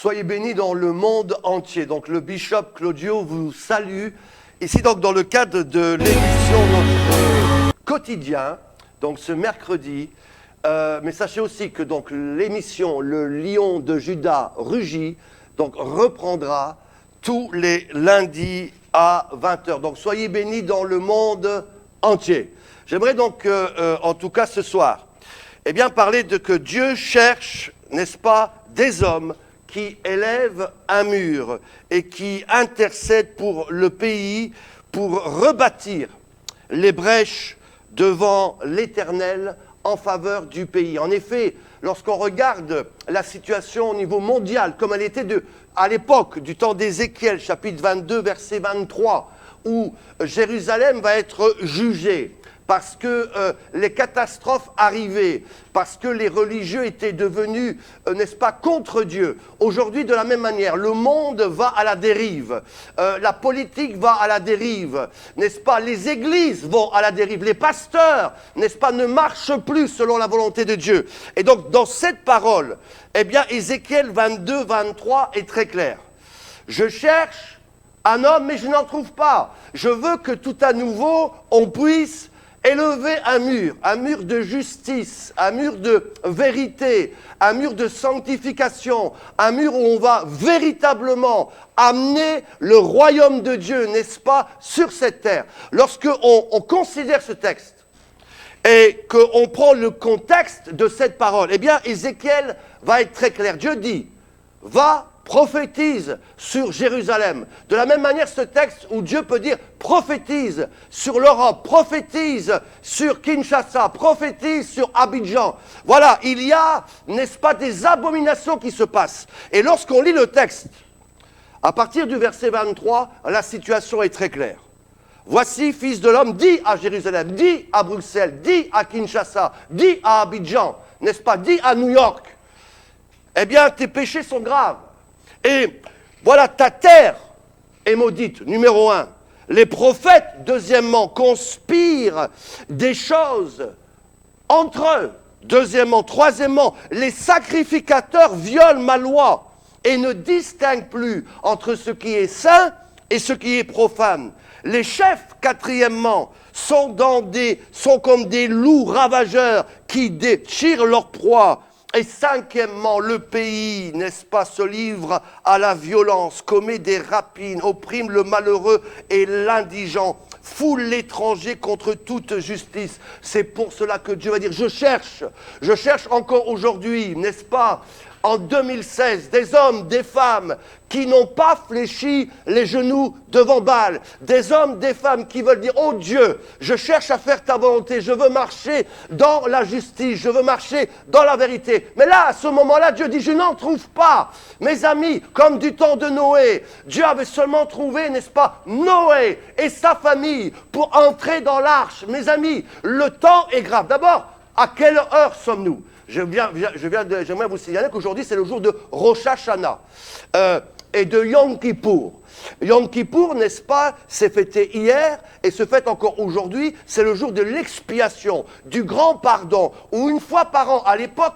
Soyez bénis dans le monde entier. Donc le bishop Claudio vous salue. Ici donc dans le cadre de l'émission notre quotidien, donc ce mercredi. Mais sachez aussi que donc l'émission Le Lion de Juda rugit donc reprendra tous les lundis à 20h. Donc soyez bénis dans le monde entier. J'aimerais donc en tout cas ce soir parler de que Dieu cherche, n'est-ce pas, des hommes qui élèvent un mur et qui intercèdent pour le pays, pour rebâtir les brèches devant l'Éternel en faveur du pays. En effet, lorsqu'on regarde la situation au niveau mondial, comme elle était à l'époque du temps d'Ézéchiel, chapitre 22, verset 23, où Jérusalem va être jugée, parce que les catastrophes arrivaient, parce que les religieux étaient devenus, n'est-ce pas, contre Dieu. Aujourd'hui, de la même manière, le monde va à la dérive, la politique va à la dérive, n'est-ce pas, les églises vont à la dérive, les pasteurs, n'est-ce pas, ne marchent plus selon la volonté de Dieu. Et donc, dans cette parole, Ézéchiel 22, 23 est très clair. Je cherche un homme, mais je n'en trouve pas. Je veux que tout à nouveau, on puisse élever un mur de justice, un mur de vérité, un mur de sanctification, un mur où on va véritablement amener le royaume de Dieu, n'est-ce pas, sur cette terre. Lorsqu'on considère ce texte et qu'on prend le contexte de cette parole, Ézéchiel va être très clair. Dieu dit, va, prophétise sur Jérusalem. De la même manière, ce texte où Dieu peut dire prophétise sur l'Europe, prophétise sur Kinshasa, prophétise sur Abidjan. Voilà, il y a, n'est-ce pas, des abominations qui se passent. Et lorsqu'on lit le texte, à partir du verset 23, la situation est très claire. Voici, fils de l'homme, dis à Jérusalem, dis à Bruxelles, dis à Kinshasa, dis à Abidjan, n'est-ce pas, dis à New York. Tes péchés sont graves. Et voilà, ta terre est maudite, numéro 1. Les prophètes, deuxièmement, conspirent des choses entre eux. Deuxièmement, troisièmement, les sacrificateurs violent ma loi et ne distinguent plus entre ce qui est saint et ce qui est profane. Les chefs, quatrièmement, sont comme des loups ravageurs qui déchirent leur proie. Et cinquièmement, le pays, n'est-ce pas, se livre à la violence, commet des rapines, opprime le malheureux et l'indigent, foule l'étranger contre toute justice. C'est pour cela que Dieu va dire, je cherche encore aujourd'hui, n'est-ce pas, en 2016, des hommes, des femmes qui n'ont pas fléchi les genoux devant Baal. Des hommes, des femmes qui veulent dire, oh Dieu, je cherche à faire ta volonté, je veux marcher dans la justice, je veux marcher dans la vérité. Mais là, à ce moment-là, Dieu dit, je n'en trouve pas. Mes amis, comme du temps de Noé, Dieu avait seulement trouvé, n'est-ce pas, Noé et sa famille pour entrer dans l'arche. Mes amis, le temps est grave. D'abord, à quelle heure sommes-nous ? J'aimerais vous signaler qu'aujourd'hui, c'est le jour de Rosh Hashanah et de Yom Kippour. Yom Kippour, n'est-ce pas, s'est fêté hier et se fête encore aujourd'hui. C'est le jour de l'expiation, du grand pardon, où une fois par an, à l'époque,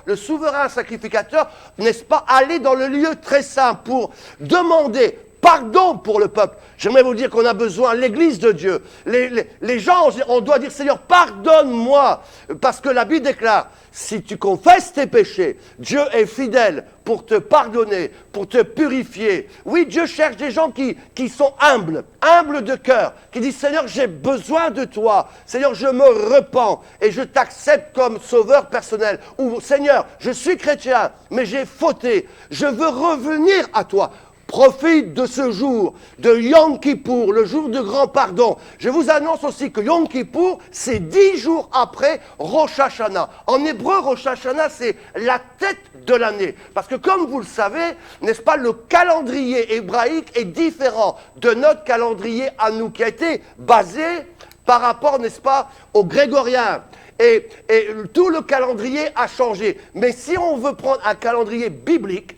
le souverain sacrificateur, n'est-ce pas, allait dans le lieu très saint pour demander pardon pour le peuple. J'aimerais vous dire qu'on a besoin, l'Église de Dieu, les gens, on doit dire, Seigneur, pardonne-moi, parce que la Bible déclare, si tu confesses tes péchés, Dieu est fidèle pour te pardonner, pour te purifier. Oui, Dieu cherche des gens qui sont humbles de cœur, qui disent, Seigneur, j'ai besoin de toi. Seigneur, je me repens et je t'accepte comme sauveur personnel. Ou, Seigneur, je suis chrétien, mais j'ai fauté. Je veux revenir à toi. Profite de ce jour de Yom Kippour, le jour de grand pardon. Je vous annonce aussi que Yom Kippour, c'est 10 jours après Rosh Hashanah. En hébreu, Rosh Hashanah, c'est la tête de l'année. Parce que comme vous le savez, n'est-ce pas, le calendrier hébraïque est différent de notre calendrier à nous, qui a été basé par rapport, n'est-ce pas, au grégorien. Et tout le calendrier a changé. Mais si on veut prendre un calendrier biblique,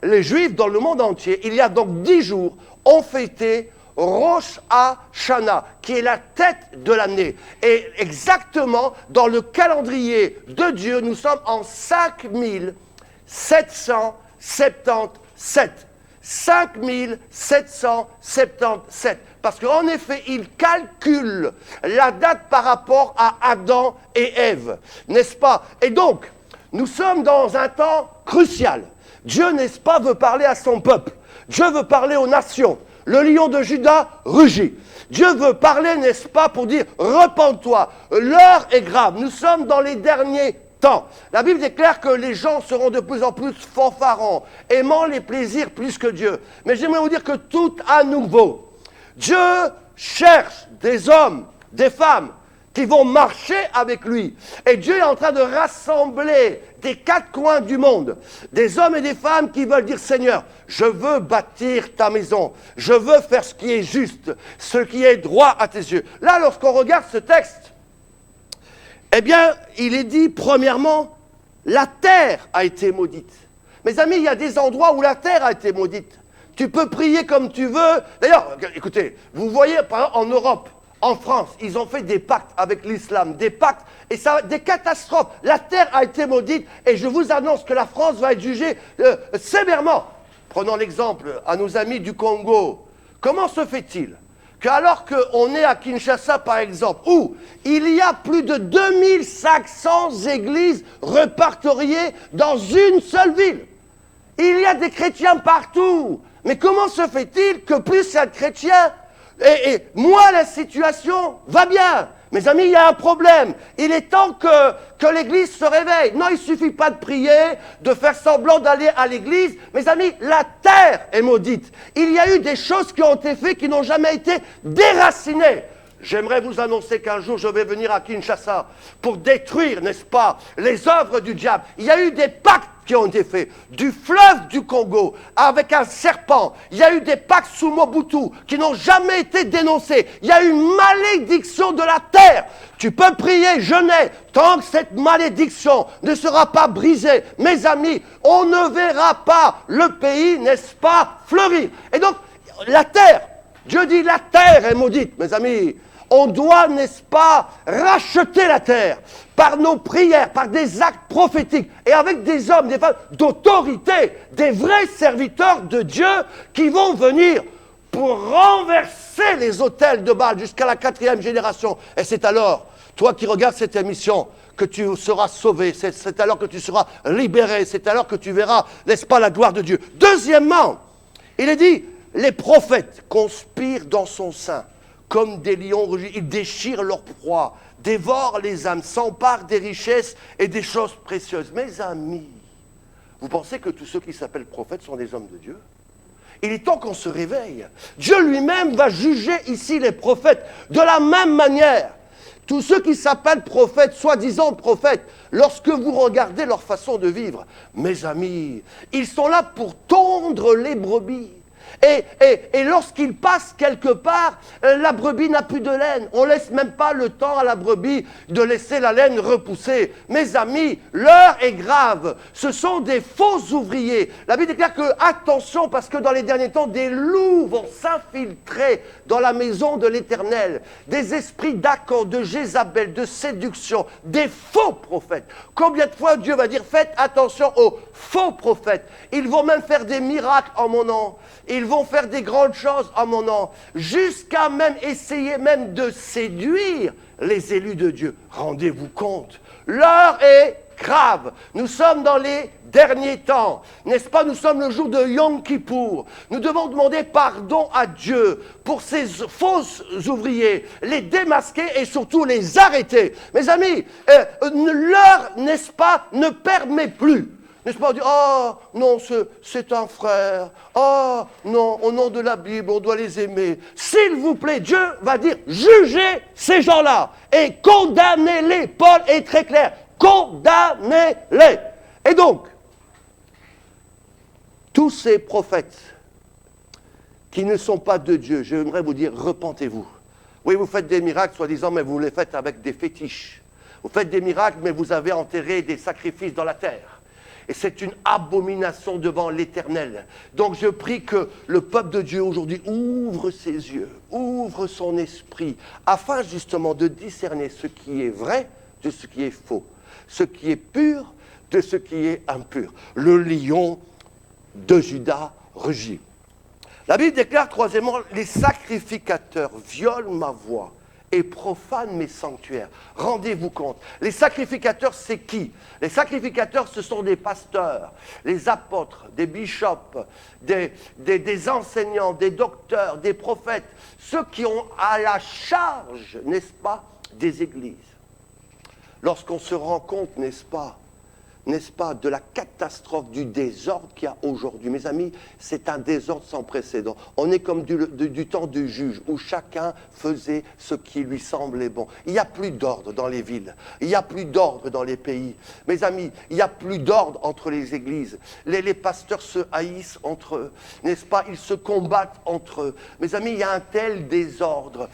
les Juifs dans le monde entier, il y a donc 10 jours, ont fêté Rosh Hashanah, qui est la tête de l'année. Et exactement, dans le calendrier de Dieu, nous sommes en 5700 5777. 5777. Parce qu'en effet, il calcule la date par rapport à Adam et Ève, n'est-ce pas? Et donc, nous sommes dans un temps crucial. Dieu, n'est-ce pas, veut parler à son peuple. Dieu veut parler aux nations. Le lion de Juda rugit. Dieu veut parler, n'est-ce pas, pour dire « Repens-toi, l'heure est grave. » Nous sommes dans les derniers temps. La Bible déclare que les gens seront de plus en plus fanfarons, aimant les plaisirs plus que Dieu. Mais j'aimerais vous dire que tout à nouveau, Dieu cherche des hommes, des femmes, qui vont marcher avec lui. Et Dieu est en train de rassembler des quatre coins du monde, des hommes et des femmes qui veulent dire, Seigneur, je veux bâtir ta maison, je veux faire ce qui est juste, ce qui est droit à tes yeux. Là, lorsqu'on regarde ce texte, eh bien, il est dit, premièrement, la terre a été maudite. Mes amis, il y a des endroits où la terre a été maudite. Tu peux prier comme tu veux. D'ailleurs, écoutez, vous voyez, par exemple, en Europe, en France, ils ont fait des pactes avec l'islam, des pactes, et ça, des catastrophes. La terre a été maudite, et je vous annonce que la France va être jugée sévèrement. Prenons l'exemple à nos amis du Congo. Comment se fait-il qu'alors qu'on est à Kinshasa, par exemple, où il y a plus de 2500 églises répertoriées dans une seule ville, il y a des chrétiens partout, mais comment se fait-il que plus il y a de chrétiens, et moi, la situation va bien. Mes amis, il y a un problème. Il est temps que l'Église se réveille. Non, il ne suffit pas de prier, de faire semblant d'aller à l'Église. Mes amis, la terre est maudite. Il y a eu des choses qui ont été faites qui n'ont jamais été déracinées. J'aimerais vous annoncer qu'un jour, je vais venir à Kinshasa pour détruire, n'est-ce pas, les œuvres du diable. Il y a eu des pactes qui ont été faits, du fleuve du Congo, avec un serpent. Il y a eu des pactes sous Mobutu qui n'ont jamais été dénoncés. Il y a eu une malédiction de la terre. Tu peux prier, jeûner, tant que cette malédiction ne sera pas brisée. Mes amis, on ne verra pas le pays, n'est-ce pas, fleurir. Et donc, la terre, Dieu dit la terre est maudite, mes amis. On doit, n'est-ce pas, racheter la terre par nos prières, par des actes prophétiques et avec des hommes, des femmes d'autorité, des vrais serviteurs de Dieu qui vont venir pour renverser les autels de Baal jusqu'à la 4e génération. Et c'est alors, toi qui regardes cette émission, que tu seras sauvé, c'est alors que tu seras libéré, c'est alors que tu verras, n'est-ce pas, la gloire de Dieu. Deuxièmement, il est dit, les prophètes conspirent dans son sein. Comme des lions rugis, ils déchirent leur proie, dévorent les âmes, s'emparent des richesses et des choses précieuses. Mes amis, vous pensez que tous ceux qui s'appellent prophètes sont des hommes de Dieu? Il est temps qu'on se réveille. Dieu lui-même va juger ici les prophètes de la même manière. Tous ceux qui s'appellent prophètes, soi-disant prophètes, lorsque vous regardez leur façon de vivre, mes amis, ils sont là pour tondre les brebis. Et lorsqu'il passe quelque part, la brebis n'a plus de laine. On ne laisse même pas le temps à la brebis de laisser la laine repousser. Mes amis, l'heure est grave. Ce sont des faux ouvriers. La Bible déclare que, attention, parce que dans les derniers temps, des loups vont s'infiltrer dans la maison de l'Éternel. Des esprits d'Akan, de Jézabel, de séduction, des faux prophètes. Combien de fois Dieu va dire, faites attention aux faux prophètes. Ils vont même faire des miracles en mon nom. Ils vont faire des grandes choses en mon nom, jusqu'à même essayer même de séduire les élus de Dieu. Rendez-vous compte, l'heure est grave. Nous sommes dans les derniers temps, n'est-ce pas? Nous sommes le jour de Yom Kippour. Nous devons demander pardon à Dieu pour ces faux ouvriers, les démasquer et surtout les arrêter. Mes amis, l'heure, n'est-ce pas, ne permet plus. N'est-ce pas, on dit, oh non, c'est un frère, oh non, au nom de la Bible, on doit les aimer. S'il vous plaît, Dieu va dire, jugez ces gens-là et condamnez-les. Paul est très clair, condamnez-les. Et donc, tous ces prophètes qui ne sont pas de Dieu, j'aimerais vous dire, repentez-vous. Oui, vous faites des miracles, soi-disant, mais vous les faites avec des fétiches. Vous faites des miracles, mais vous avez enterré des sacrifices dans la terre. Et c'est une abomination devant l'Éternel. Donc je prie que le peuple de Dieu aujourd'hui ouvre ses yeux, ouvre son esprit, afin justement de discerner ce qui est vrai de ce qui est faux, ce qui est pur de ce qui est impur. Le lion de Juda rugit. La Bible déclare, troisièmement, les sacrificateurs violent ma voix et profanent mes sanctuaires. Rendez-vous compte, les sacrificateurs, c'est qui? Les sacrificateurs, ce sont des pasteurs, les apôtres, des bishops, des enseignants, des docteurs, des prophètes, ceux qui ont à la charge, n'est-ce pas, des églises. Lorsqu'on se rend compte, n'est-ce pas, de la catastrophe, du désordre qu'il y a aujourd'hui. Mes amis, c'est un désordre sans précédent. On est comme du temps du juge, où chacun faisait ce qui lui semblait bon. Il n'y a plus d'ordre dans les villes. Il n'y a plus d'ordre dans les pays. Mes amis, il n'y a plus d'ordre entre les églises. Les pasteurs se haïssent entre eux, n'est-ce pas? Ils se combattent entre eux. Mes amis, il y a un tel désordre.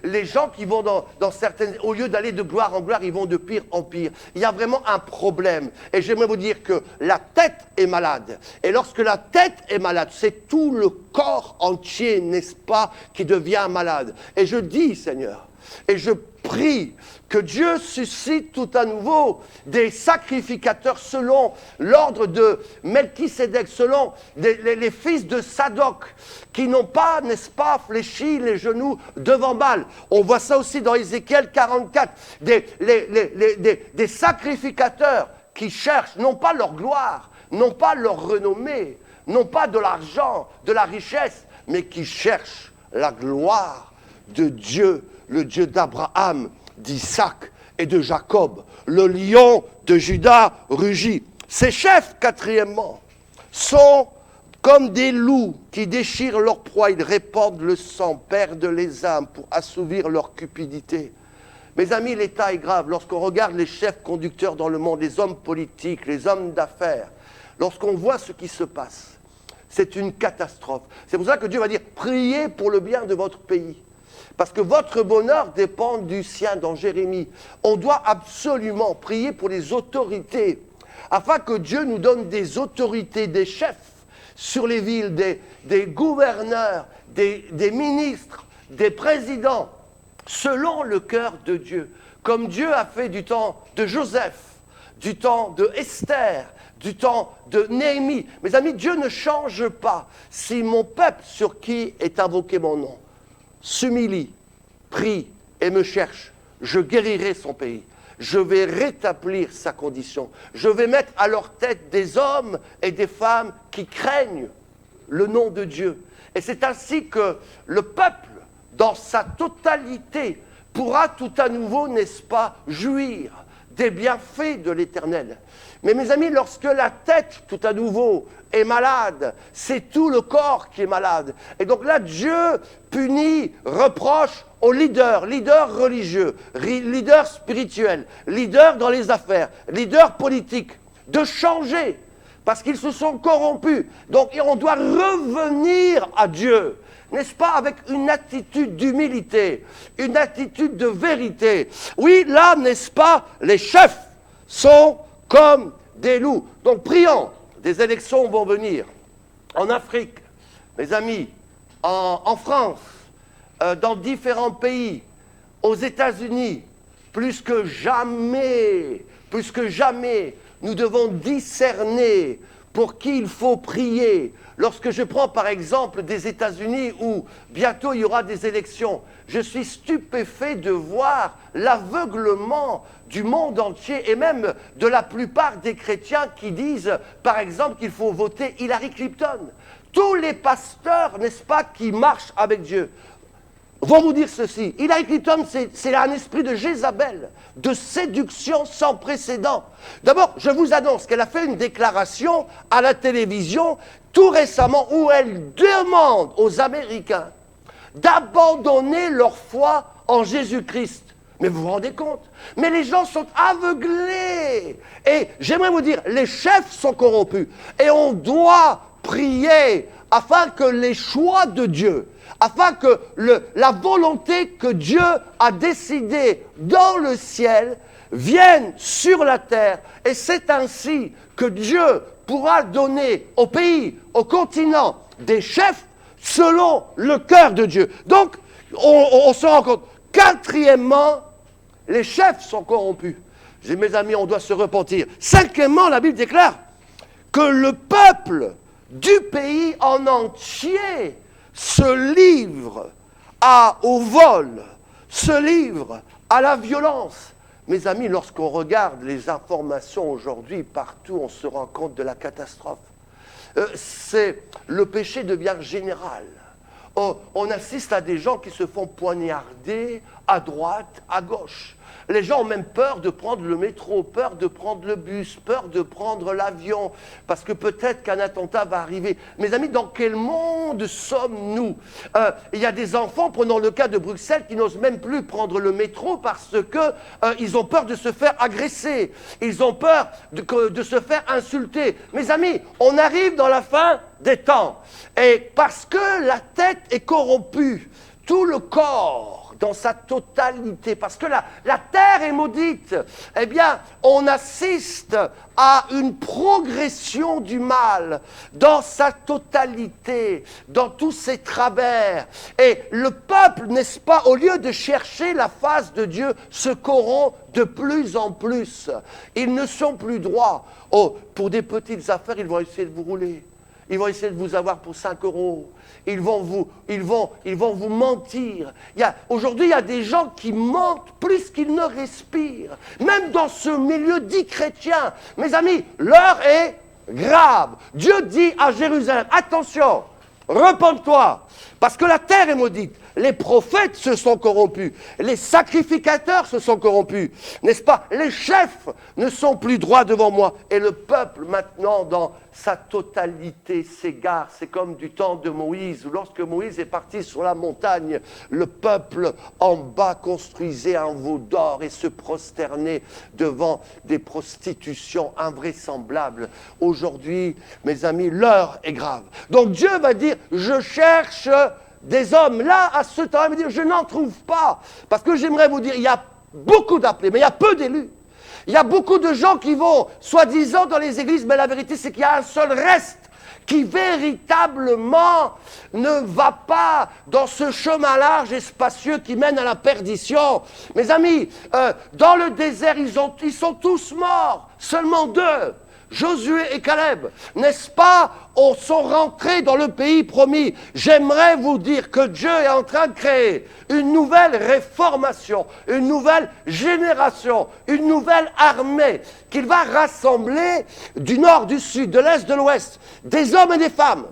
Les gens qui vont dans certaines... Au lieu d'aller de gloire en gloire, ils vont de pire en pire. Il y a vraiment un problème. Et j'aimerais vous dire que la tête est malade. Et lorsque la tête est malade, c'est tout le corps entier, n'est-ce pas, qui devient malade. Et je dis, Seigneur, et je prie que Dieu suscite tout à nouveau des sacrificateurs selon l'ordre de Melchisédek, selon les fils de Sadoc, qui n'ont pas, n'est-ce pas, fléchi les genoux devant Baal. On voit ça aussi dans Ézéchiel 44, des sacrificateurs qui cherchent non pas leur gloire, non pas leur renommée, non pas de l'argent, de la richesse, mais qui cherchent la gloire de Dieu, le Dieu d'Abraham, d'Isaac et de Jacob. Le lion de Juda rugit. Ces chefs, quatrièmement, sont comme des loups qui déchirent leur proie, ils répandent le sang, perdent les âmes pour assouvir leur cupidité. Mes amis, l'état est grave. Lorsqu'on regarde les chefs conducteurs dans le monde, les hommes politiques, les hommes d'affaires, lorsqu'on voit ce qui se passe, c'est une catastrophe. C'est pour ça que Dieu va dire, priez pour le bien de votre pays. Parce que votre bonheur dépend du sien dans Jérémie. On doit absolument prier pour les autorités, afin que Dieu nous donne des autorités, des chefs sur les villes, des gouverneurs, des ministres, des présidents, selon le cœur de Dieu, comme Dieu a fait du temps de Joseph, du temps de Esther, du temps de Néhémie. Mes amis, Dieu ne change pas. Si mon peuple sur qui est invoqué mon nom s'humilie, prie et me cherche, je guérirai son pays. Je vais rétablir sa condition. Je vais mettre à leur tête des hommes et des femmes qui craignent le nom de Dieu. Et c'est ainsi que le peuple, dans sa totalité, pourra tout à nouveau, n'est-ce pas, jouir des bienfaits de l'Éternel. Mais mes amis, lorsque la tête, tout à nouveau, est malade, c'est tout le corps qui est malade. Et donc là, Dieu punit, reproche aux leaders religieux, leaders spirituels, leaders dans les affaires, leaders politiques, de changer, parce qu'ils se sont corrompus. Donc on doit revenir à Dieu. N'est-ce pas, avec une attitude d'humilité, une attitude de vérité. Oui, là, n'est-ce pas, les chefs sont comme des loups. Donc, prions, des élections vont venir en Afrique, mes amis, en France, dans différents pays, aux États-Unis, plus que jamais, nous devons discerner pour qui il faut prier. Lorsque je prends par exemple des États-Unis où bientôt il y aura des élections, je suis stupéfait de voir l'aveuglement du monde entier et même de la plupart des chrétiens qui disent par exemple qu'il faut voter Hillary Clinton. Tous les pasteurs, n'est-ce pas, qui marchent avec Dieu vont vous dire ceci. Hillary Clinton, c'est un esprit de Jézabel, de séduction sans précédent. D'abord, je vous annonce qu'elle a fait une déclaration à la télévision tout récemment où elle demande aux Américains d'abandonner leur foi en Jésus-Christ. Mais vous vous rendez compte? Mais les gens sont aveuglés. Et j'aimerais vous dire, les chefs sont corrompus. Et on doit prier afin que les choix de Dieu, afin que la volonté que Dieu a décidée dans le ciel vienne sur la terre. Et c'est ainsi que Dieu pourra donner au pays, au continent, des chefs selon le cœur de Dieu. Donc, on se rend compte. Quatrièmement, les chefs sont corrompus. Mes amis, on doit se repentir. Cinquièmement, la Bible déclare que le peuple du pays en entier se livre au vol, se livre à la violence. Mes amis, lorsqu'on regarde les informations aujourd'hui, partout, on se rend compte de la catastrophe. Le péché devient général. On assiste à des gens qui se font poignarder à droite, à gauche. Les gens ont même peur de prendre le métro, peur de prendre le bus, peur de prendre l'avion, parce que peut-être qu'un attentat va arriver. Mes amis, dans quel monde sommes-nous? Il y a des enfants, prenons le cas de Bruxelles, qui n'osent même plus prendre le métro parce qu'ils ont peur de se faire agresser. Ils ont peur de se faire insulter. Mes amis, on arrive dans la fin des temps. Et parce que la tête est corrompue, tout le corps, dans sa totalité, parce que la terre est maudite, eh bien, on assiste à une progression du mal dans sa totalité, dans tous ses travers. Et le peuple, n'est-ce pas, au lieu de chercher la face de Dieu, se corrompt de plus en plus. Ils ne sont plus droits. Oh, pour des petites affaires, ils vont essayer de vous rouler. Ils vont essayer de vous avoir pour 5 euros. Ils vont vous mentir. Aujourd'hui, il y a des gens qui mentent plus qu'ils ne respirent. Même dans ce milieu dit chrétien. Mes amis, l'heure est grave. Dieu dit à Jérusalem, attention, repens-toi, parce que la terre est maudite. Les prophètes se sont corrompus. Les sacrificateurs se sont corrompus. N'est-ce pas? Les chefs ne sont plus droits devant moi. Et le peuple, maintenant, dans sa totalité, s'égare. C'est comme du temps de Moïse, où lorsque Moïse est parti sur la montagne, le peuple en bas construisait un veau d'or et se prosternait devant des prostitutions invraisemblables. Aujourd'hui, mes amis, l'heure est grave. Donc Dieu va dire, je cherche des hommes. Là, à ce temps, il va dire, je n'en trouve pas. Parce que j'aimerais vous dire, il y a beaucoup d'appelés, mais il y a peu d'élus. Il y a beaucoup de gens qui vont, soi-disant, dans les églises, mais la vérité, c'est qu'il y a un seul reste qui véritablement ne va pas dans ce chemin large et spacieux qui mène à la perdition. Mes amis, dans le désert, ils sont tous morts. Seulement 2. Josué et Caleb, n'est-ce pas, sont rentrés dans le pays promis. J'aimerais vous dire que Dieu est en train de créer une nouvelle réformation, une nouvelle génération, une nouvelle armée qu'il va rassembler du nord, du sud, de l'est, de l'ouest, des hommes et des femmes,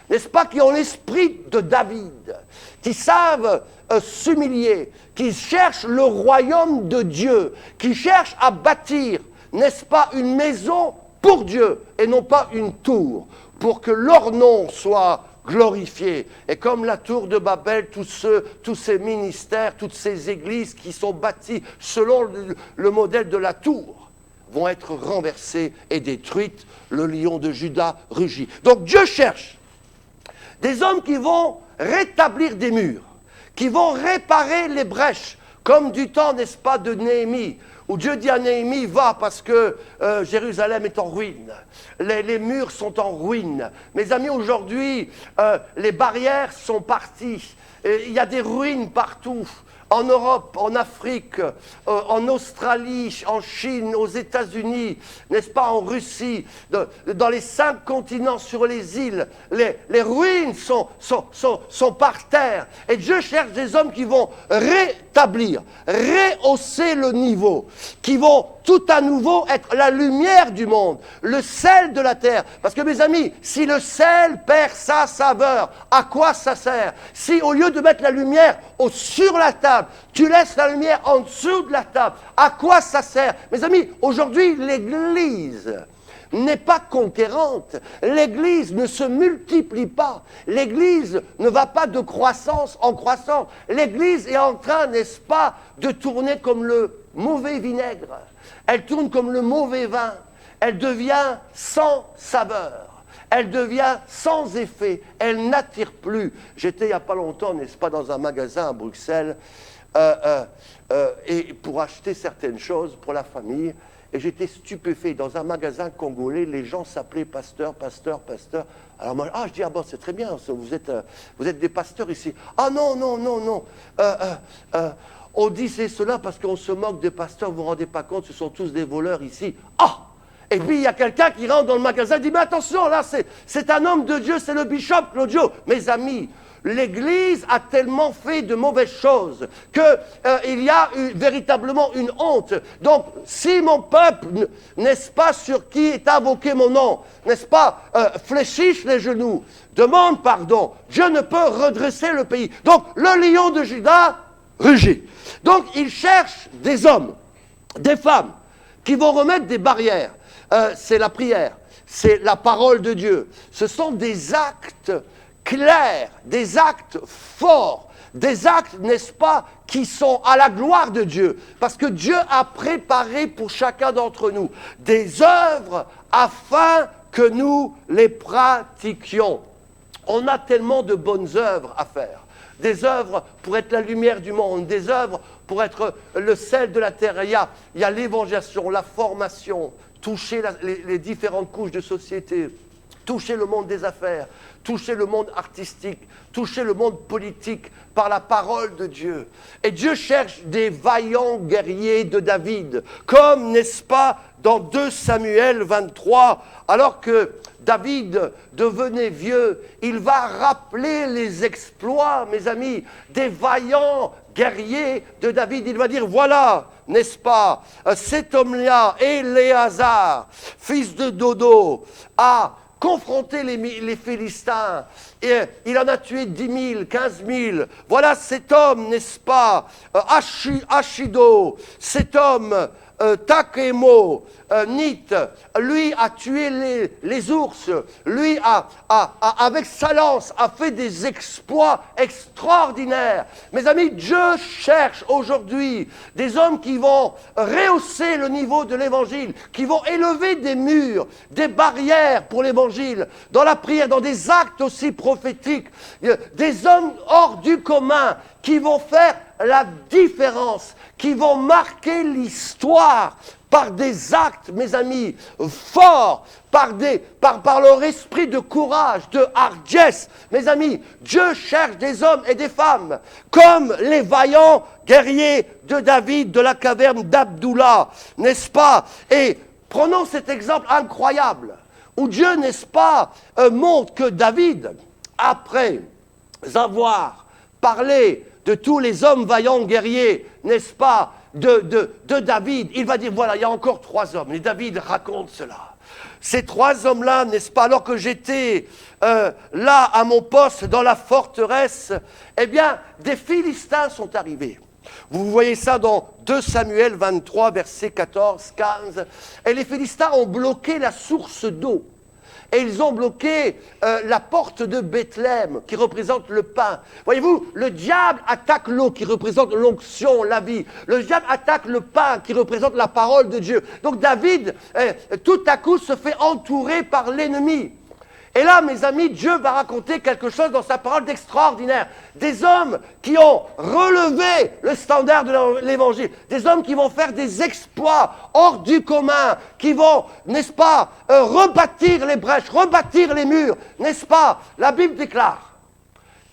n'est-ce pas, qui ont l'esprit de David, qui savent s'humilier, qui cherchent le royaume de Dieu, qui cherchent à bâtir, n'est-ce pas, une maison pour Dieu et non pas une tour, pour que leur nom soit glorifié. Et comme la tour de Babel, tous ces ministères, toutes ces églises qui sont bâties selon le modèle de la tour vont être renversées et détruites. Le lion de Juda rugit. Donc Dieu cherche des hommes qui vont rétablir des murs, qui vont réparer les brèches, comme du temps, n'est-ce pas, de Néhémie, où Dieu dit à Néhémie, va parce que Jérusalem est en ruine. Les murs sont en ruine. Mes amis, aujourd'hui, les barrières sont parties. Il y a des ruines partout. En Europe, en Afrique, en Australie, en Chine, aux États-Unis, n'est-ce pas, en Russie, dans les 5 continents, sur les îles, les ruines sont par terre. Et Dieu cherche des hommes qui vont rétablir, rehausser le niveau, qui vont tout à nouveau être la lumière du monde, le sel de la terre. Parce que mes amis, si le sel perd sa saveur, à quoi ça sert? Si au lieu de mettre la lumière sur la table, tu laisses la lumière en dessous de la table, à quoi ça sert? Mes amis, aujourd'hui, l'Église n'est pas conquérante. L'Église ne se multiplie pas. L'Église ne va pas de croissance en croissance. L'Église est en train, n'est-ce pas, de tourner comme le mauvais vinaigre. Elle tourne comme le mauvais vin. Elle devient sans saveur. Elle devient sans effet. Elle n'attire plus. J'étais il n'y a pas longtemps, n'est-ce pas, dans un magasin à Bruxelles, et pour acheter certaines choses pour la famille. Et j'étais stupéfait. Dans un magasin congolais, les gens s'appelaient pasteur, pasteur, pasteur. Alors moi, je dis, ah bon, c'est très bien, vous êtes des pasteurs ici. Ah non, non, non, non. On dit c'est cela parce qu'on se moque des pasteurs, vous ne vous rendez pas compte, ce sont tous des voleurs ici. Ah! Et puis il y a quelqu'un qui rentre dans le magasin et dit, mais attention, là c'est un homme de Dieu, c'est le bishop Claudio. Mes amis, l'Église a tellement fait de mauvaises choses qu'il y a véritablement une honte. Donc, si mon peuple, n'est-ce pas, sur qui est invoqué mon nom, n'est-ce pas, fléchisse les genoux, demande pardon, Dieu ne peut redresser le pays. Donc, le lion de Juda rugit. Donc, il cherche des hommes, des femmes, qui vont remettre des barrières. C'est la prière, c'est la parole de Dieu. Ce sont des actes clairs, des actes forts, des actes, n'est-ce pas, qui sont à la gloire de Dieu. Parce que Dieu a préparé pour chacun d'entre nous des œuvres afin que nous les pratiquions. On a tellement de bonnes œuvres à faire. Des œuvres pour être la lumière du monde, des œuvres pour être le sel de la terre. Il y a l'évangélisation, la formation, toucher les différentes couches de société, toucher le monde des affaires, toucher le monde artistique, toucher le monde politique par la parole de Dieu. Et Dieu cherche des vaillants guerriers de David, comme, n'est-ce pas, dans 2 Samuel 23, alors que David devenait vieux, il va rappeler les exploits, mes amis, des vaillants guerriers de David. Il va dire, voilà, n'est-ce pas, cet homme-là, Éléazar, fils de Dodo, a confronté les Philistins, et il en a tué 10 000, 15 000. Voilà cet homme, n'est-ce pas, Ashido, cet homme, Takemo, Nit, lui a tué les ours, lui avec sa lance a fait des exploits extraordinaires. Mes amis, Dieu cherche aujourd'hui des hommes qui vont rehausser le niveau de l'évangile, qui vont élever des murs, des barrières pour l'évangile, dans la prière, dans des actes aussi prophétiques, des hommes hors du commun qui vont faire la différence, qui vont marquer l'histoire par des actes, mes amis, forts, par leur esprit de courage, de hardiesse. Mes amis, Dieu cherche des hommes et des femmes comme les vaillants guerriers de David de la caverne d'Abdullah, n'est-ce pas? Et prenons cet exemple incroyable où Dieu, n'est-ce pas, montre que David, après avoir parlé de tous les hommes vaillants guerriers, n'est-ce pas, de David, il va dire, voilà, il y a encore 3 hommes. Et David raconte cela. Ces 3 hommes-là, n'est-ce pas, alors que j'étais là à mon poste dans la forteresse, eh bien, des Philistins sont arrivés. Vous voyez ça dans 2 Samuel 23, versets 14, 15. Et les Philistins ont bloqué la source d'eau. Et ils ont bloqué la porte de Bethléem, qui représente le pain. Voyez-vous, le diable attaque l'eau, qui représente l'onction, la vie. Le diable attaque le pain, qui représente la parole de Dieu. Donc David, tout à coup, se fait entourer par l'ennemi. Et là, mes amis, Dieu va raconter quelque chose dans sa parole d'extraordinaire. Des hommes qui ont relevé le standard de l'évangile. Des hommes qui vont faire des exploits hors du commun. Qui vont, n'est-ce pas, rebâtir les brèches, rebâtir les murs. N'est-ce pas? La Bible déclare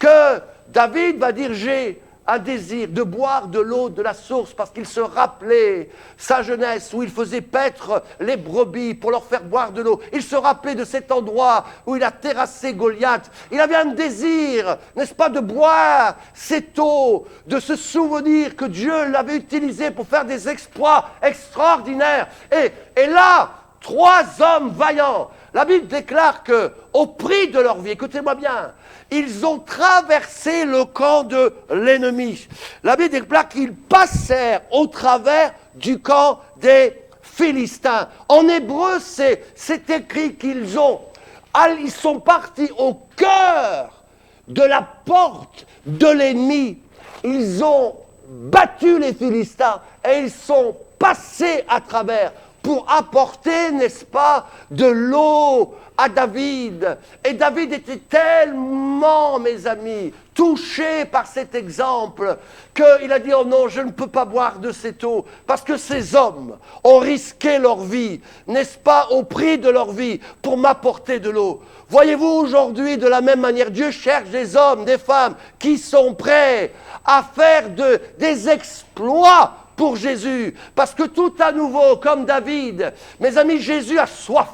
que David va dire, j'ai un désir de boire de l'eau de la source, parce qu'il se rappelait sa jeunesse où il faisait paître les brebis pour leur faire boire de l'eau. Il se rappelait de cet endroit où il a terrassé Goliath. Il avait un désir, n'est-ce pas, de boire cette eau, de se souvenir que Dieu l'avait utilisé pour faire des exploits extraordinaires. Et là, 3 hommes vaillants, la Bible déclare que, au prix de leur vie, écoutez-moi bien, ils ont traversé le camp de l'ennemi. La Bible déclare qu'ils passèrent au travers du camp des Philistins. En hébreu, c'est écrit qu'ils sont partis au cœur de la porte de l'ennemi. Ils ont battu les Philistins et ils sont passés à travers pour apporter, n'est-ce pas, de l'eau à David. Et David était tellement, mes amis, touché par cet exemple, qu'il a dit, oh non, je ne peux pas boire de cette eau, parce que ces hommes ont risqué leur vie, n'est-ce pas, au prix de leur vie, pour m'apporter de l'eau. Voyez-vous, aujourd'hui, de la même manière, Dieu cherche des hommes, des femmes, qui sont prêts à faire des exploits pour Jésus. Parce que tout à nouveau, comme David, mes amis, Jésus a soif.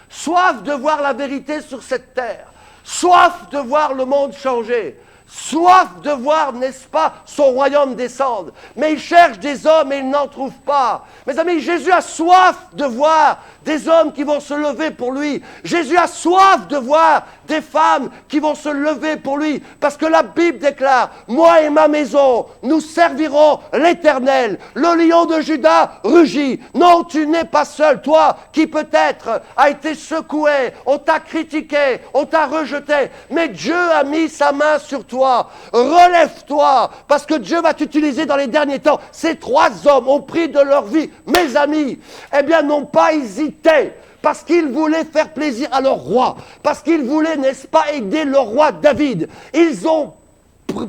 Soif de voir la vérité sur cette terre. Soif de voir le monde changer. Soif de voir, n'est-ce pas, son royaume descendre. Mais il cherche des hommes et il n'en trouve pas. Mes amis, Jésus a soif de voir des hommes qui vont se lever pour lui. Jésus a soif de voir des femmes qui vont se lever pour lui. Parce que la Bible déclare, moi et ma maison, nous servirons l'Éternel. Le lion de Juda rugit. Non, tu n'es pas seul, toi qui peut-être a été secoué, on t'a critiqué, on t'a rejeté. Mais Dieu a mis sa main sur toi. Relève-toi, parce que Dieu va t'utiliser dans les derniers temps. Ces 3 hommes, au prix de leur vie, mes amis, eh bien, n'ont pas hésité, parce qu'ils voulaient faire plaisir à leur roi, parce qu'ils voulaient, n'est-ce pas, aider le roi David. Ils ont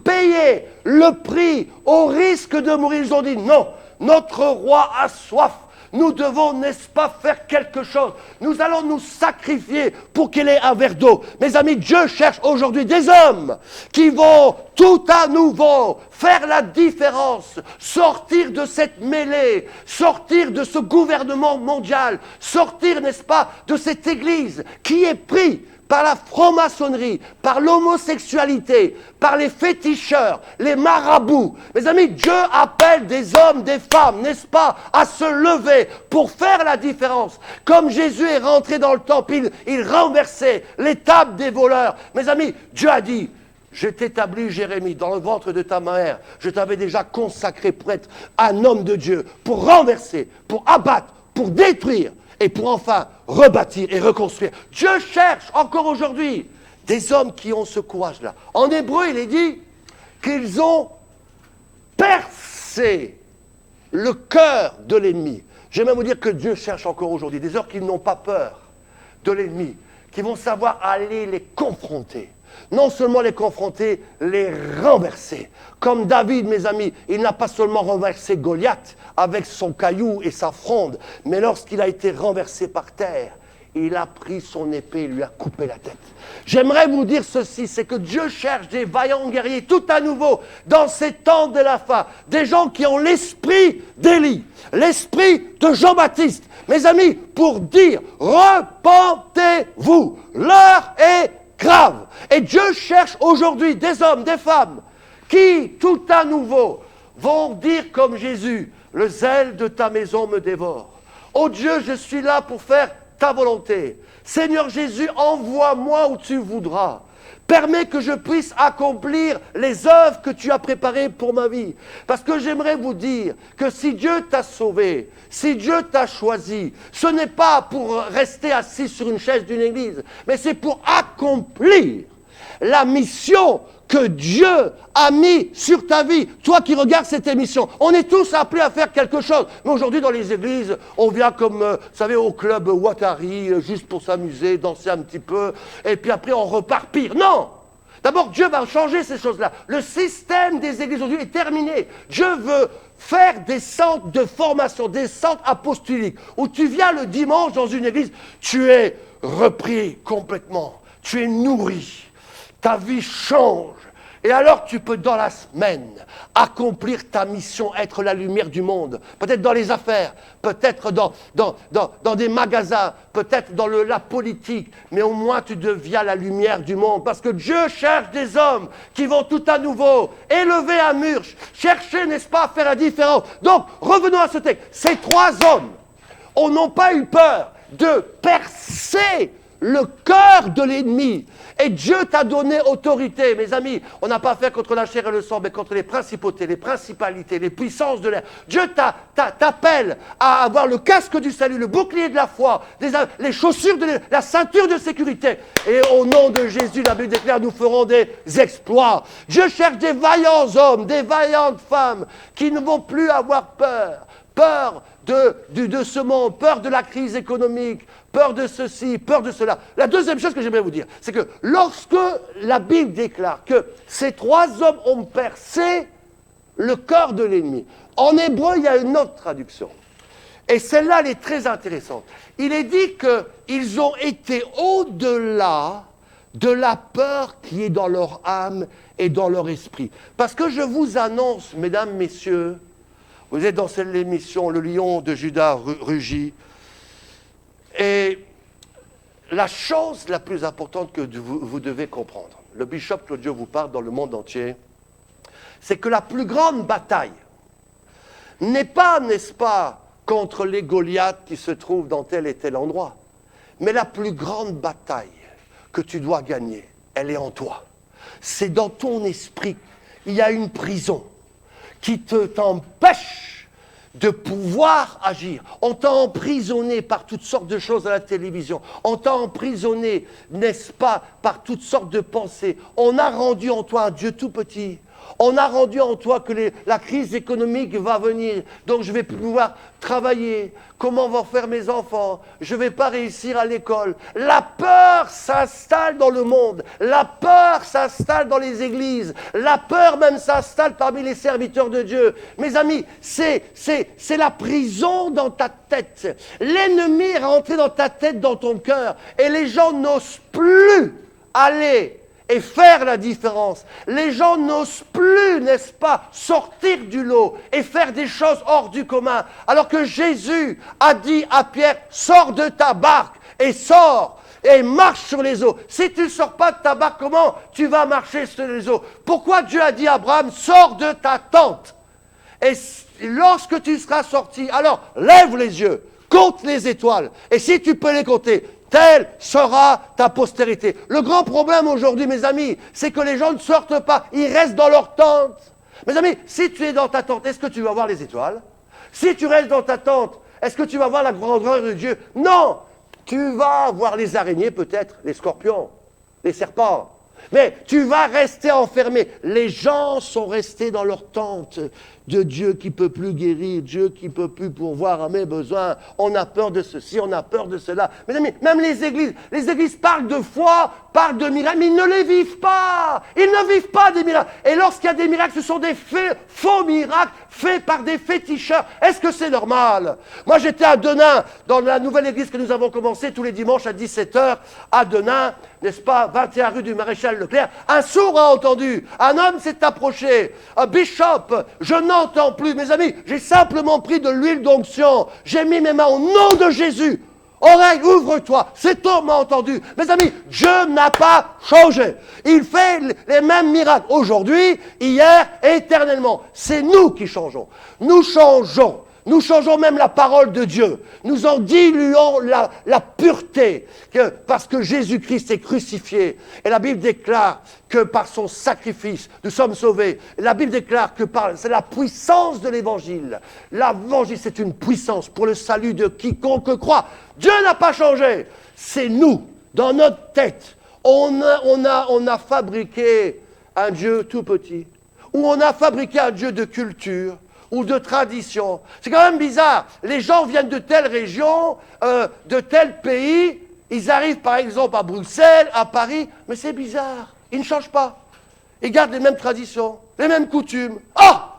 payé le prix au risque de mourir. Ils ont dit, non, notre roi a soif. Nous devons, n'est-ce pas, faire quelque chose. Nous allons nous sacrifier pour qu'il ait un verre d'eau. Mes amis, Dieu cherche aujourd'hui des hommes qui vont tout à nouveau faire la différence, sortir de cette mêlée, sortir de ce gouvernement mondial, sortir, n'est-ce pas, de cette église qui est prise par la franc-maçonnerie, par l'homosexualité, par les féticheurs, les marabouts. Mes amis, Dieu appelle des hommes, des femmes, n'est-ce pas, à se lever pour faire la différence. Comme Jésus est rentré dans le temple, il renversait les tables des voleurs. Mes amis, Dieu a dit, je t'établis, Jérémie, dans le ventre de ta mère. Je t'avais déjà consacré pour être un homme de Dieu, pour renverser, pour abattre, pour détruire, et pour enfin rebâtir et reconstruire. Dieu cherche encore aujourd'hui des hommes qui ont ce courage-là. En hébreu, il est dit qu'ils ont percé le cœur de l'ennemi. J'aimerais vous dire que Dieu cherche encore aujourd'hui des hommes qui n'ont pas peur de l'ennemi, qui vont savoir aller les confronter. Non seulement les confronter, les renverser. Comme David, mes amis, il n'a pas seulement renversé Goliath avec son caillou et sa fronde, mais lorsqu'il a été renversé par terre, il a pris son épée et lui a coupé la tête. J'aimerais vous dire ceci, c'est que Dieu cherche des vaillants guerriers tout à nouveau dans ces temps de la fin. Des gens qui ont l'esprit d'Élie, l'esprit de Jean-Baptiste. Mes amis, pour dire, repentez-vous, l'heure est grave. Et Dieu cherche aujourd'hui des hommes, des femmes, qui, tout à nouveau, vont dire comme Jésus, le zèle de ta maison me dévore. Oh Dieu, je suis là pour faire ta volonté. Seigneur Jésus, envoie-moi où tu voudras. Permets que je puisse accomplir les œuvres que tu as préparées pour ma vie. Parce que j'aimerais vous dire que si Dieu t'a sauvé, si Dieu t'a choisi, ce n'est pas pour rester assis sur une chaise d'une église, mais c'est pour accomplir la mission que Dieu a mis sur ta vie. Toi qui regardes cette émission, on est tous appelés à faire quelque chose. Mais aujourd'hui, dans les églises, on vient comme, vous savez, au club Watari, juste pour s'amuser, danser un petit peu, et puis après on repart pire. Non! D'abord, Dieu va changer ces choses-là. Le système des églises aujourd'hui est terminé. Dieu veut faire des centres de formation, des centres apostoliques, où tu viens le dimanche dans une église, tu es repris complètement, tu es nourri. Ta vie change. Et alors tu peux dans la semaine accomplir ta mission, être la lumière du monde. Peut-être dans les affaires, peut-être dans des magasins, peut-être dans la politique. Mais au moins tu deviens la lumière du monde. Parce que Dieu cherche des hommes qui vont tout à nouveau élever un mur. Chercher, n'est-ce pas, à faire la différence. Donc, revenons à ce texte. Ces 3 hommes n'ont pas eu peur de percer le cœur de l'ennemi. Et Dieu t'a donné autorité, mes amis. On n'a pas affaire contre la chair et le sang, mais contre les principautés, les principalités, les puissances de l'air. Dieu t'appelle à avoir le casque du salut, le bouclier de la foi, les chaussures, la ceinture de sécurité. Et au nom de Jésus, la Bible déclare, nous ferons des exploits. Dieu cherche des vaillants hommes, des vaillantes femmes qui ne vont plus avoir peur. Peur de ce monde, peur de la crise économique, peur de ceci, peur de cela. La deuxième chose que j'aimerais vous dire, c'est que lorsque la Bible déclare que ces 3 hommes ont percé le cœur de l'ennemi, en hébreu, il y a une autre traduction. Et celle-là, elle est très intéressante. Il est dit qu'ils ont été au-delà de la peur qui est dans leur âme et dans leur esprit. Parce que je vous annonce, mesdames, messieurs, Vous êtes dans cette émission, le lion de Juda rugit. Et la chose la plus importante que vous devez comprendre, le bishop Claudio vous parle dans le monde entier, c'est que la plus grande bataille n'est pas, n'est-ce pas, contre les Goliaths qui se trouvent dans tel et tel endroit, mais la plus grande bataille que tu dois gagner, elle est en toi. C'est dans ton esprit. Il y a une prison qui t'empêche de pouvoir agir. On t'a emprisonné par toutes sortes de choses à la télévision. On t'a emprisonné, n'est-ce pas, par toutes sortes de pensées. On a rendu en toi un Dieu tout petit. On a rendu en toi que la crise économique va venir, donc je vais pouvoir travailler. Comment vont faire mes enfants? Je ne vais pas réussir à l'école. La peur s'installe dans le monde. La peur s'installe dans les églises. La peur même s'installe parmi les serviteurs de Dieu. Mes amis, c'est la prison dans ta tête. L'ennemi est rentré dans ta tête, dans ton cœur. Et les gens n'osent plus aller et faire la différence. Les gens n'osent plus, n'est-ce pas, sortir du lot et faire des choses hors du commun. Alors que Jésus a dit à Pierre, sors de ta barque et sors et marche sur les eaux. Si tu ne sors pas de ta barque, comment tu vas marcher sur les eaux? Pourquoi Dieu a dit à Abraham, sors de ta tente? Et lorsque tu seras sorti, alors lève les yeux, compte les étoiles. Et si tu peux les compter, telle sera ta postérité. Le grand problème aujourd'hui, mes amis, c'est que les gens ne sortent pas. Ils restent dans leur tente. Mes amis, si tu es dans ta tente, est-ce que tu vas voir les étoiles? Si tu restes dans ta tente, est-ce que tu vas voir la grandeur de Dieu? Non! Tu vas voir les araignées peut-être, les scorpions, les serpents. Mais tu vas rester enfermé. Les gens sont restés dans leur tente de Dieu qui ne peut plus guérir, Dieu qui ne peut plus pourvoir à mes besoins. On a peur de ceci, on a peur de cela. Mes amis, même les églises parlent de foi, parlent de miracles, mais ils ne les vivent pas. Ils ne vivent pas des miracles. Et lorsqu'il y a des miracles, ce sont des faux miracles faits par des féticheurs. Est-ce que c'est normal? Moi, j'étais à Denain, dans la nouvelle église que nous avons commencée tous les dimanches à 17h, à Denain, n'est-ce pas, 21 rue du Maréchal Leclerc. Un sourd a entendu, un homme s'est approché, un bishop, je n'entends plus. Mes amis, j'ai simplement pris de l'huile d'onction, j'ai mis mes mains au nom de Jésus. Oreille, ouvre-toi. Cet homme m'a entendu. Mes amis, Dieu n'a pas changé. Il fait les mêmes miracles aujourd'hui, hier et éternellement. C'est nous qui changeons. Nous changeons. Nous changeons même la parole de Dieu. Nous en diluons la pureté. Parce que Jésus-Christ est crucifié. Et la Bible déclare que par son sacrifice, nous sommes sauvés. Et la Bible déclare que c'est la puissance de l'Évangile. L'Évangile, c'est une puissance pour le salut de quiconque croit. Dieu n'a pas changé. C'est nous, dans notre tête. On a fabriqué un Dieu tout petit. Ou on a fabriqué un Dieu de culture. Ou de tradition. C'est quand même bizarre. Les gens viennent de telle région, de tel pays, ils arrivent par exemple à Bruxelles, à Paris, mais c'est bizarre. Ils ne changent pas. Ils gardent les mêmes traditions, les mêmes coutumes. Ah!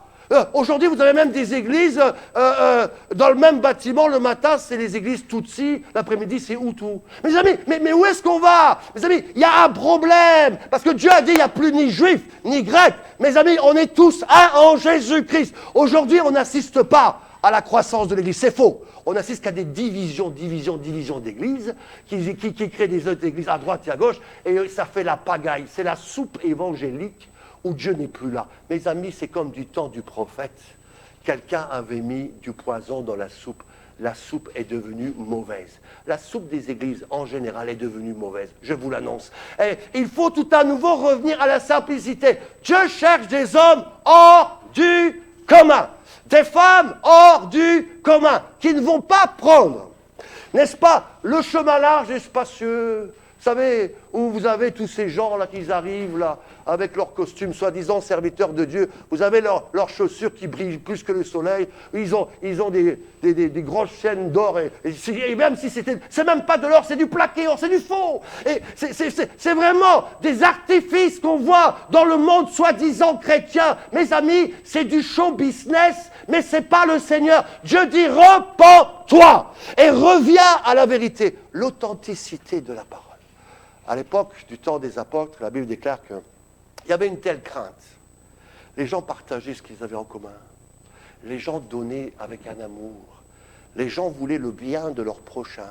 Aujourd'hui, vous avez même des églises dans le même bâtiment. Le matin, c'est les églises Tutsi. L'après-midi, c'est Hutu. Mes amis, mais où est-ce qu'on va? Mes amis, il y a un problème. Parce que Dieu a dit, il n'y a plus ni juifs, ni grecs. Mes amis, on est tous un en Jésus-Christ. Aujourd'hui, on n'assiste pas à la croissance de l'Église. C'est faux. On assiste qu'à des divisions d'églises qui créent des autres églises à droite et à gauche. Et ça fait la pagaille. C'est la soupe évangélique où Dieu n'est plus là. Mes amis, c'est comme du temps du prophète. Quelqu'un avait mis du poison dans la soupe. La soupe est devenue mauvaise. La soupe des églises, en général, est devenue mauvaise. Je vous l'annonce. Et il faut tout à nouveau revenir à la simplicité. Dieu cherche des hommes hors du commun. Des femmes hors du commun, qui ne vont pas prendre, n'est-ce pas, le chemin large et spacieux. Vous savez, où vous avez tous ces gens-là qui arrivent, là, avec leurs costumes, soi-disant serviteurs de Dieu. Vous avez leurs chaussures qui brillent plus que le soleil. Ils ont des grosses chaînes d'or. Et même si c'est même pas de l'or, c'est du plaqué or, c'est du faux. Et c'est vraiment des artifices qu'on voit dans le monde soi-disant chrétien. Mes amis, c'est du show business, mais c'est pas le Seigneur. Dieu dit, repens-toi et reviens à la vérité. L'authenticité de la parole. À l'époque du temps des apôtres, la Bible déclare qu'il y avait une telle crainte. Les gens partageaient ce qu'ils avaient en commun. les gens donnaient avec un amour. Les gens voulaient le bien de leur prochain.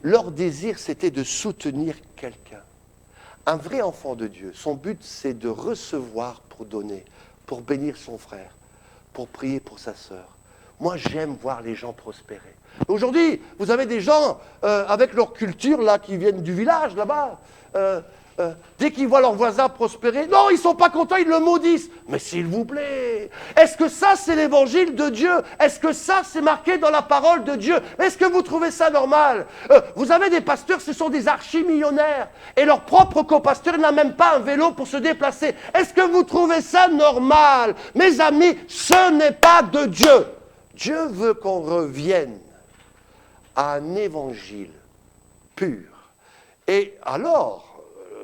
Leur désir, c'était de soutenir quelqu'un. Un vrai enfant de Dieu, son but, c'est de recevoir pour donner, pour bénir son frère, pour prier pour sa sœur. Moi, j'aime voir les gens prospérer. Aujourd'hui, vous avez des gens avec leur culture, là, qui viennent du village, là-bas. Dès qu'ils voient leurs voisins prospérer, non, ils ne sont pas contents, ils le maudissent. Mais s'il vous plaît, est-ce que ça, c'est l'évangile de Dieu? Est-ce que ça, c'est marqué dans la parole de Dieu? Est-ce que vous trouvez ça normal? Vous avez des pasteurs, ce sont des archi-millionnaires. Et leur propre copasteur n'a même pas un vélo pour se déplacer. Est-ce que vous trouvez ça normal? Mes amis, ce n'est pas de Dieu. Dieu veut qu'on revienne à un évangile pur. Et alors,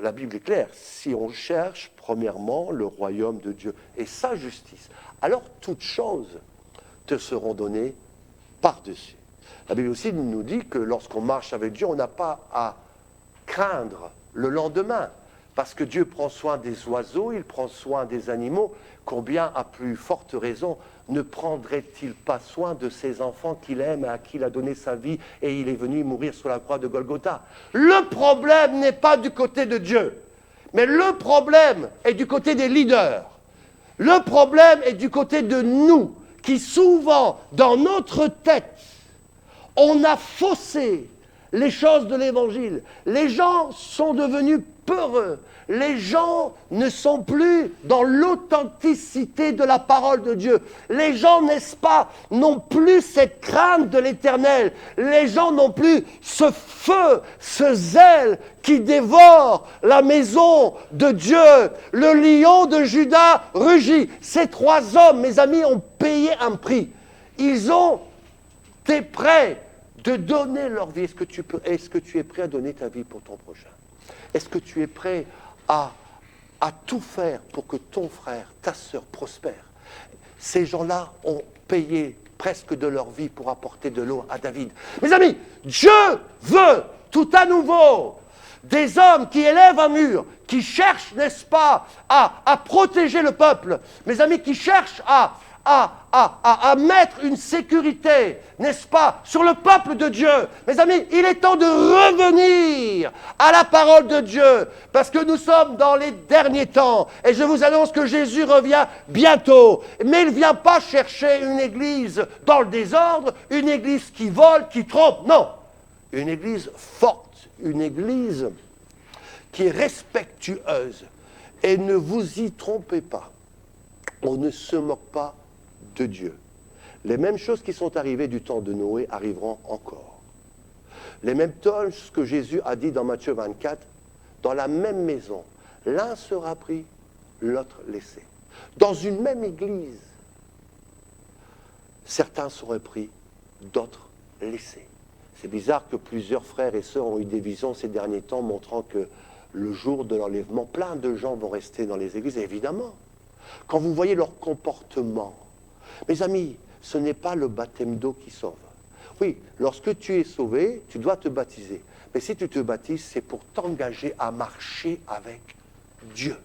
la Bible est claire, si on cherche premièrement le royaume de Dieu et sa justice, alors toutes choses te seront données par-dessus. La Bible aussi nous dit que lorsqu'on marche avec Dieu, on n'a pas à craindre le lendemain, parce que Dieu prend soin des oiseaux, il prend soin des animaux. Combien, à plus forte raison, ne prendrait-il pas soin de ses enfants qu'il aime et à qui il a donné sa vie et il est venu mourir sur la croix de Golgotha? Le problème n'est pas du côté de Dieu, mais le problème est du côté des leaders. Le problème est du côté de nous, qui souvent, dans notre tête, on a faussé les choses de l'Évangile. Les gens sont devenus peureux. Les gens ne sont plus dans l'authenticité de la parole de Dieu. Les gens, n'est-ce pas, n'ont plus cette crainte de l'Éternel. Les gens n'ont plus ce feu, ce zèle qui dévore la maison de Dieu. Le lion de Juda rugit. Ces trois hommes, mes amis, ont payé un prix. Ils ont été prêts de donner leur vie. Est-ce que tu es prêt à donner ta vie pour ton prochain? Est-ce que tu es prêt à tout faire pour que ton frère, ta sœur prospère? Ces gens-là ont payé presque de leur vie pour apporter de l'eau à David. Mes amis, Dieu veut tout à nouveau des hommes qui élèvent un mur, qui cherchent, n'est-ce pas, à protéger le peuple. Mes amis, qui cherchent à mettre une sécurité, n'est-ce pas, sur le peuple de Dieu. Mes amis, il est temps de revenir à la parole de Dieu, parce que nous sommes dans les derniers temps, et je vous annonce que Jésus revient bientôt. Mais il ne vient pas chercher une église dans le désordre, une église qui vole, qui trompe, non. Une église forte, une église qui est respectueuse. Et ne vous y trompez pas, on ne se moque pas de Dieu. Les mêmes choses qui sont arrivées du temps de Noé arriveront encore. Les mêmes choses que Jésus a dit dans Matthieu 24, dans la même maison, l'un sera pris, l'autre laissé. Dans une même église, certains seront pris, d'autres laissés. C'est bizarre que plusieurs frères et sœurs ont eu des visions ces derniers temps montrant que le jour de l'enlèvement, plein de gens vont rester dans les églises, évidemment. Quand vous voyez leur comportement, mes amis, ce n'est pas le baptême d'eau qui sauve. Oui, lorsque tu es sauvé, tu dois te baptiser. Mais si tu te baptises, c'est pour t'engager à marcher avec Dieu.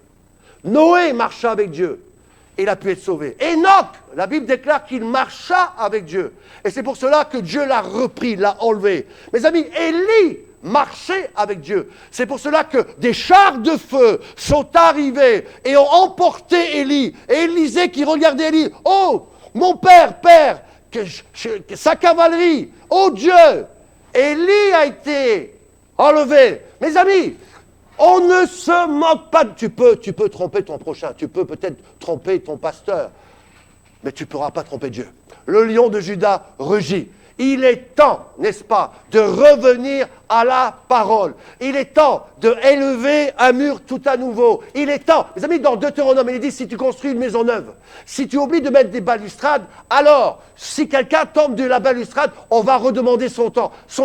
Noé marcha avec Dieu. Et il a pu être sauvé. Enoch, la Bible déclare qu'il marcha avec Dieu. Et c'est pour cela que Dieu l'a repris, l'a enlevé. Mes amis, Élie marchait avec Dieu. C'est pour cela que des chars de feu sont arrivés et ont emporté Élie. Et Élisée qui regardait Élie, « Oh, mon père, sa cavalerie, oh Dieu !» Élie a été enlevé. Mes amis, on ne se moque pas. Tu peux tromper ton prochain, tu peux peut-être tromper ton pasteur, mais tu ne pourras pas tromper Dieu. Le lion de Juda rugit. Il est temps, n'est-ce pas, de revenir à la parole. Il est temps d'élever un mur tout à nouveau. Il est temps, mes amis, dans Deutéronome, il dit, si tu construis une maison neuve, si tu oublies de mettre des balustrades, alors, si quelqu'un tombe de la balustrade, on va redemander son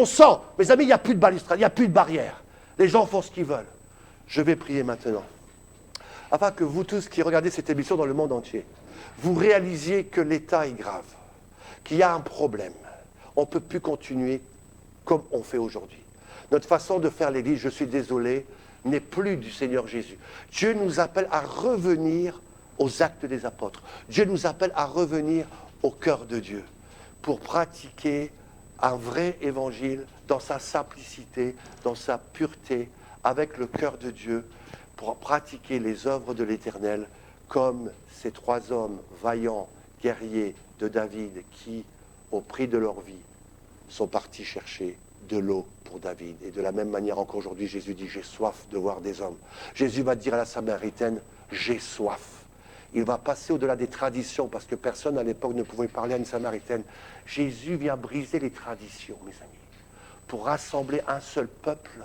sang. Mes amis, il n'y a plus de balustrade, il n'y a plus de barrière. Les gens font ce qu'ils veulent. Je vais prier maintenant, afin que vous tous qui regardez cette émission dans le monde entier, vous réalisiez que l'état est grave, qu'il y a un problème. On ne peut plus continuer comme on fait aujourd'hui. Notre façon de faire l'Église, je suis désolé, n'est plus du Seigneur Jésus. Dieu nous appelle à revenir aux actes des apôtres. Dieu nous appelle à revenir au cœur de Dieu pour pratiquer un vrai évangile dans sa simplicité, dans sa pureté, avec le cœur de Dieu, pour pratiquer les œuvres de l'Éternel comme ces 3 hommes vaillants, guerriers de David qui, au prix de leur vie, sont partis chercher de l'eau pour David. Et de la même manière, encore aujourd'hui, Jésus dit, j'ai soif de voir des hommes. Jésus va dire à la Samaritaine, j'ai soif. Il va passer au-delà des traditions, parce que personne à l'époque ne pouvait parler à une Samaritaine. Jésus vient briser les traditions, mes amis, pour rassembler un seul peuple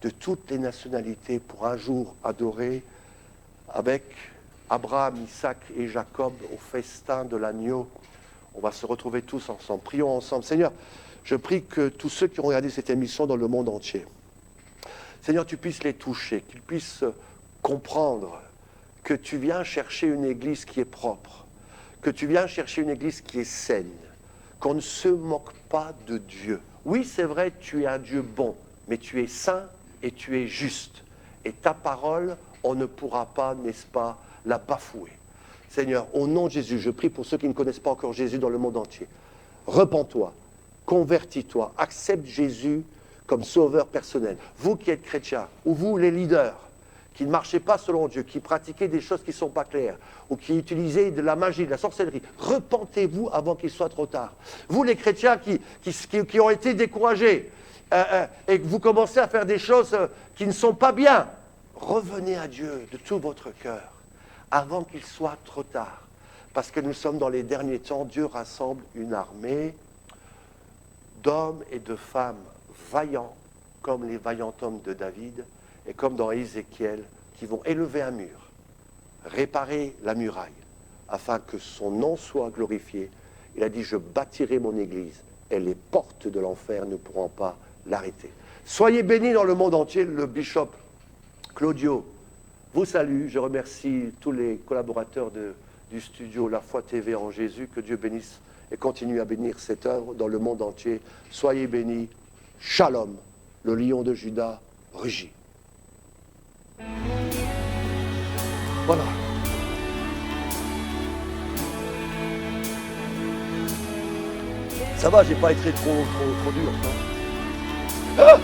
de toutes les nationalités, pour un jour adorer avec Abraham, Isaac et Jacob au festin de l'agneau. On va se retrouver tous ensemble. Prions ensemble. Seigneur, je prie que tous ceux qui ont regardé cette émission dans le monde entier, Seigneur, tu puisses les toucher, qu'ils puissent comprendre que tu viens chercher une église qui est propre, que tu viens chercher une église qui est saine, qu'on ne se moque pas de Dieu. Oui, c'est vrai, tu es un Dieu bon, mais tu es saint et tu es juste. Et ta parole, on ne pourra pas, n'est-ce pas, la bafouer. Seigneur, au nom de Jésus, je prie pour ceux qui ne connaissent pas encore Jésus dans le monde entier. Repens-toi, convertis-toi, accepte Jésus comme sauveur personnel. Vous qui êtes chrétiens, ou vous les leaders, qui ne marchaient pas selon Dieu, qui pratiquaient des choses qui ne sont pas claires, ou qui utilisaient de la magie, de la sorcellerie, repentez-vous avant qu'il soit trop tard. Vous les chrétiens qui ont été découragés, et que vous commencez à faire des choses qui ne sont pas bien, revenez à Dieu de tout votre cœur, avant qu'il soit trop tard. Parce que nous sommes dans les derniers temps, Dieu rassemble une armée d'hommes et de femmes vaillants, comme les vaillants hommes de David, et comme dans Ézéchiel, qui vont élever un mur, réparer la muraille, afin que son nom soit glorifié. Il a dit, je bâtirai mon église, et les portes de l'enfer ne pourront pas l'arrêter. Soyez bénis dans le monde entier. Le bishop Claudio vous salue. Je remercie tous les collaborateurs du studio La Foi TV en Jésus. Que Dieu bénisse et continue à bénir cette œuvre dans le monde entier. Soyez bénis. Shalom. Le lion de Juda rugit. Voilà. Ça va, j'ai pas été trop dur. Hein. Ah